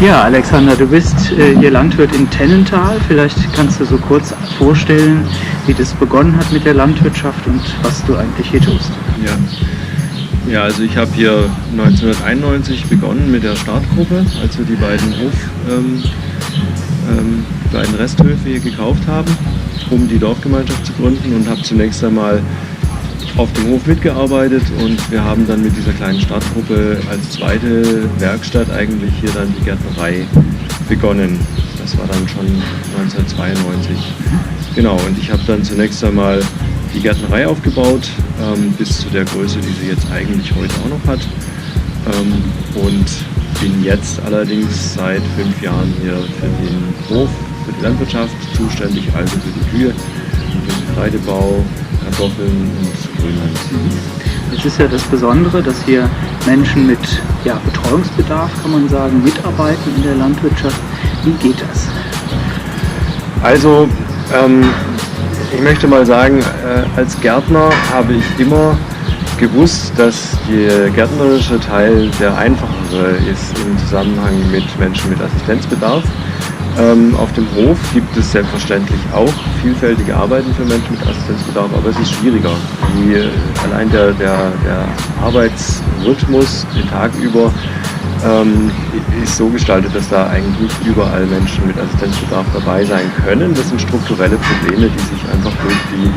Ja, Alexander, du bist hier Landwirt in Tennental. Vielleicht kannst du so kurz vorstellen, wie das begonnen hat mit der Landwirtschaft und was du eigentlich hier tust. Ja, also ich habe hier 1991 begonnen mit der Startgruppe, als wir die beiden beiden Resthöfe hier gekauft haben, um die Dorfgemeinschaft zu gründen, und habe zunächst einmal auf dem Hof mitgearbeitet, und wir haben dann mit dieser kleinen Startgruppe als zweite Werkstatt eigentlich hier dann die Gärtnerei begonnen. Das war dann schon 1992. Genau, und ich habe dann zunächst einmal die Gärtnerei aufgebaut, bis zu der Größe, die sie jetzt eigentlich heute auch noch hat. Und bin jetzt allerdings seit 5 Jahren hier für den Hof, für die Landwirtschaft zuständig, also für die Kühe, für den Getreidebau, Kartoffeln und Grünland. Jetzt ist ja das Besondere, dass hier Menschen mit Betreuungsbedarf, kann man sagen, mitarbeiten in der Landwirtschaft. Wie geht das? Also, ich möchte mal sagen, als Gärtner habe ich immer gewusst, dass der gärtnerische Teil der einfachere ist im Zusammenhang mit Menschen mit Assistenzbedarf. Auf dem Hof gibt es selbstverständlich auch vielfältige Arbeiten für Menschen mit Assistenzbedarf, aber es ist schwieriger. Allein der Arbeitsrhythmus den Tag über ist so gestaltet, dass da eigentlich nicht überall Menschen mit Assistenzbedarf dabei sein können. Das sind strukturelle Probleme, die sich einfach durch die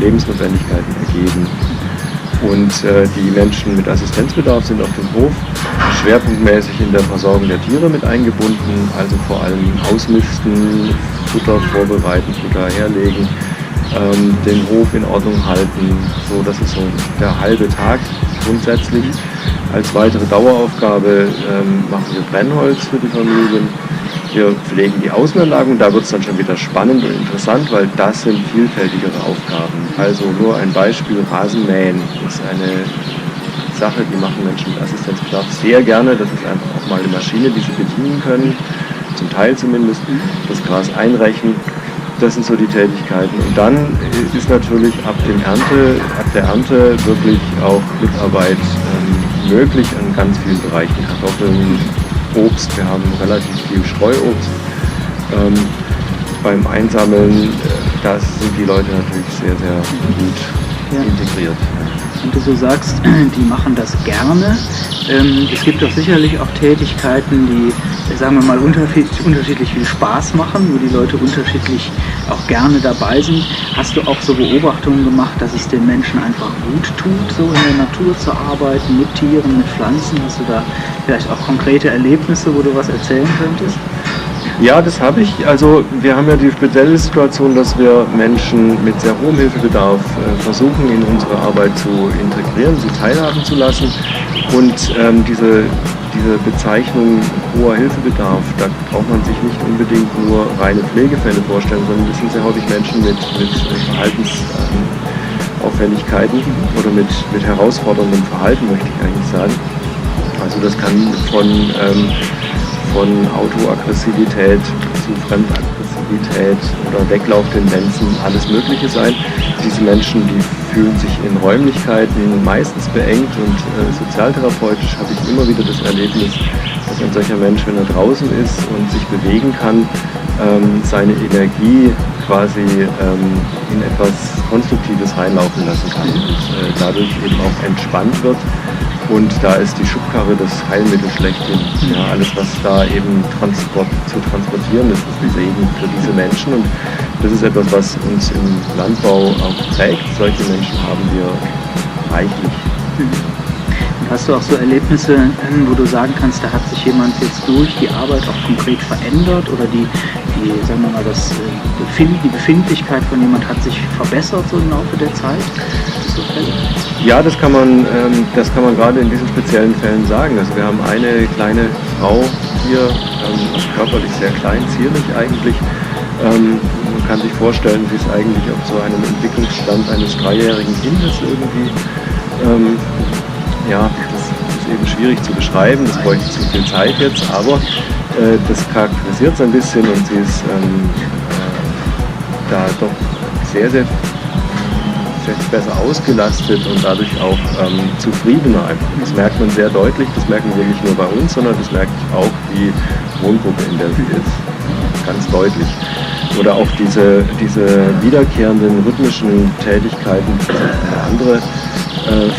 Lebensnotwendigkeiten ergeben. Und die Menschen mit Assistenzbedarf sind auf dem Hof schwerpunktmäßig in der Versorgung der Tiere mit eingebunden, also vor allem ausmisten, Futter vorbereiten, Futter herlegen, den Hof in Ordnung halten. So, das ist so der halbe Tag grundsätzlich. Als weitere Daueraufgabe machen wir Brennholz für die Familien. Wir pflegen die Außenanlagen, da wird es dann schon wieder spannend und interessant, weil das sind vielfältigere Aufgaben. Also nur ein Beispiel: Rasenmähen ist eine Sache, die machen Menschen mit Assistenzbedarf sehr gerne. Das ist einfach auch mal eine Maschine, die sie bedienen können, zum Teil zumindest. Das Gras einrechen, das sind so die Tätigkeiten. Und dann ist natürlich ab der Ernte wirklich auch Mitarbeit möglich in ganz vielen Bereichen. Kartoffeln, Obst, wir haben relativ viel Streuobst. Beim Einsammeln, da sind die Leute natürlich sehr, sehr gut integriert. Und du so sagst, die machen das gerne. Es gibt doch sicherlich auch Tätigkeiten, die, sagen wir mal, unterschiedlich viel Spaß machen, wo die Leute unterschiedlich auch gerne dabei sind. Hast du auch so Beobachtungen gemacht, dass es den Menschen einfach gut tut, so in der Natur zu arbeiten, mit Tieren, mit Pflanzen? Hast du da vielleicht auch konkrete Erlebnisse, wo du was erzählen könntest? Ja, das habe ich. Also wir haben ja die spezielle Situation, dass wir Menschen mit sehr hohem Hilfebedarf versuchen, in unsere Arbeit zu integrieren, sie teilhaben zu lassen. Und diese Bezeichnung hoher Hilfebedarf, da braucht man sich nicht unbedingt nur reine Pflegefälle vorstellen, sondern das sind sehr häufig Menschen mit Verhaltensauffälligkeiten oder mit herausforderndem Verhalten, möchte ich eigentlich sagen. Also das kann von Autoaggressivität zu Fremdaggressivität oder Weglauftendenzen, alles Mögliche sein. Diese Menschen, die fühlen sich in Räumlichkeiten meistens beengt, und sozialtherapeutisch habe ich immer wieder das Erlebnis, dass ein solcher Mensch, wenn er draußen ist und sich bewegen kann, seine Energie quasi in etwas Konstruktives reinlaufen lassen kann und dadurch eben auch entspannt wird. Und da ist die Schubkarre das Heilmittel schlechthin. Ja, alles, was da eben zu transportieren ist wie Segen für diese Menschen. Und das ist etwas, was uns im Landbau auch prägt. Solche Menschen haben wir reichlich. Hast du auch so Erlebnisse, wo du sagen kannst, da hat sich jemand jetzt durch die Arbeit auch konkret verändert, oder die sagen wir mal, die Befindlichkeit von jemand hat sich verbessert so im Laufe der Zeit? Ja, das kann man gerade in diesen speziellen Fällen sagen. Also wir haben eine kleine Frau hier, körperlich sehr klein, zierlich eigentlich. Man kann sich vorstellen, sie ist eigentlich auf so einem Entwicklungsstand eines 3-jährigen Kindes irgendwie. Das ist eben schwierig zu beschreiben, das bräuchte zu viel Zeit jetzt, aber das charakterisiert es ein bisschen, und sie ist da doch sehr, sehr tatsächlich besser ausgelastet und dadurch auch zufriedener einfach. Das merkt man sehr deutlich, das merken wir nicht nur bei uns, sondern das merkt auch die Wohngruppe, in der sie ist. Ganz deutlich. Oder auch diese wiederkehrenden rhythmischen Tätigkeiten. Eine andere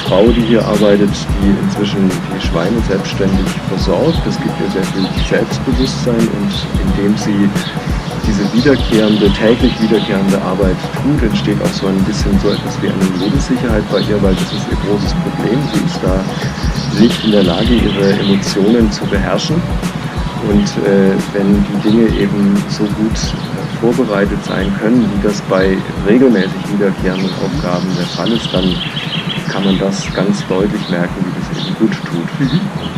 Frau, die hier arbeitet, die inzwischen die Schweine selbstständig versorgt. Das gibt ihr sehr viel Selbstbewusstsein und indem sie diese täglich wiederkehrende Arbeit tut, entsteht auch so ein bisschen so etwas wie eine Lebenssicherheit bei ihr, weil das ist ihr großes Problem. Sie ist da nicht in der Lage, ihre Emotionen zu beherrschen. Und wenn die Dinge eben so gut vorbereitet sein können, wie das bei regelmäßig wiederkehrenden Aufgaben der Fall ist, dann kann man das ganz deutlich merken, wie das eben gut tut.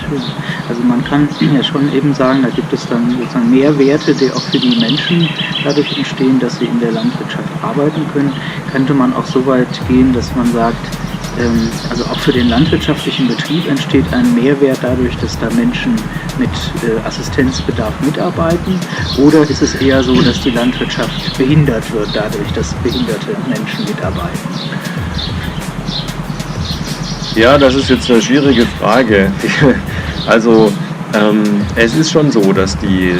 Schön. Also man kann ja schon eben sagen, da gibt es dann sozusagen Mehrwerte, die auch für die Menschen dadurch entstehen, dass sie in der Landwirtschaft arbeiten können. Könnte man auch so weit gehen, dass man sagt, also auch für den landwirtschaftlichen Betrieb entsteht ein Mehrwert dadurch, dass da Menschen mit Assistenzbedarf mitarbeiten? Oder ist es eher so, dass die Landwirtschaft behindert wird dadurch, dass behinderte Menschen mitarbeiten? Ja, das ist jetzt eine schwierige Frage. Also es ist schon so, dass die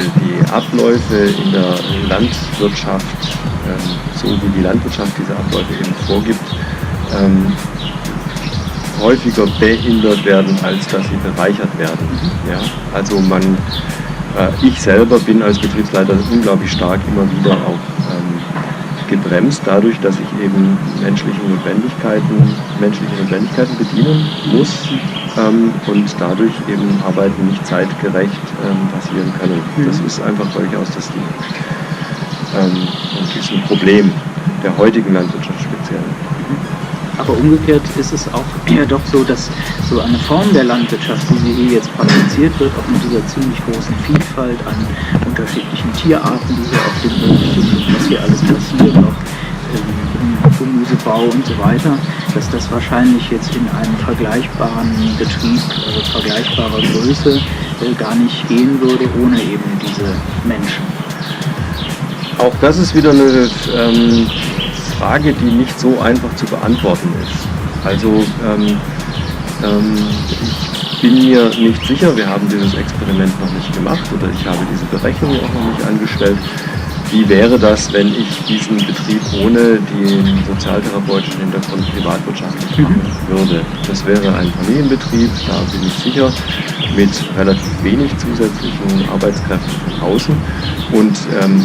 Abläufe in der Landwirtschaft, so wie die Landwirtschaft diese Abläufe eben vorgibt, häufiger behindert werden, als dass sie bereichert werden. Ja? Also ich selber bin als Betriebsleiter unglaublich stark immer wieder auch gebremst dadurch, dass ich eben menschliche Notwendigkeiten bedienen muss und dadurch eben Arbeiten nicht zeitgerecht passieren können. Das ist einfach durchaus das Ding. Und ist ein Problem der heutigen Landwirtschaft speziell. Aber umgekehrt ist es auch eher doch so, dass so eine Form der Landwirtschaft, wie sie hier jetzt praktiziert wird, auch mit dieser ziemlich großen Vielfalt an unterschiedlichen Tierarten, die hier auf dem Hof sind, was hier alles passiert, auch im Gemüsebau und so weiter, dass das wahrscheinlich jetzt in einem vergleichbaren Betrieb, also vergleichbarer Größe, gar nicht gehen würde, ohne eben diese Menschen. Auch das ist wieder eine Frage, die nicht so einfach zu beantworten ist. Also ich bin mir nicht sicher, wir haben dieses Experiment noch nicht gemacht oder ich habe diese Berechnung auch noch nicht angestellt. Wie wäre das, wenn ich diesen Betrieb ohne den sozialtherapeutischen Hintergrund privatwirtschaftlich machen würde? Das wäre ein Familienbetrieb, da bin ich sicher, mit relativ wenig zusätzlichen Arbeitskräften von außen. Und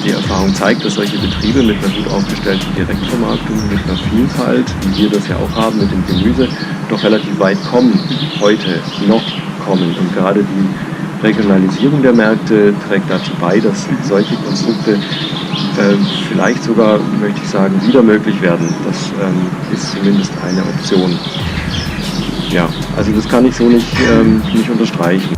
die Erfahrung zeigt, dass solche Betriebe mit einer gut aufgestellten Direktvermarktung, mit einer Vielfalt, wie wir das ja auch haben mit dem Gemüse, doch relativ weit kommen, heute noch kommen. Und gerade die Regionalisierung der Märkte trägt dazu bei, dass solche Konstrukte vielleicht sogar, möchte ich sagen, wieder möglich werden. Das ist zumindest eine Option. Ja, also das kann ich so nicht unterstreichen.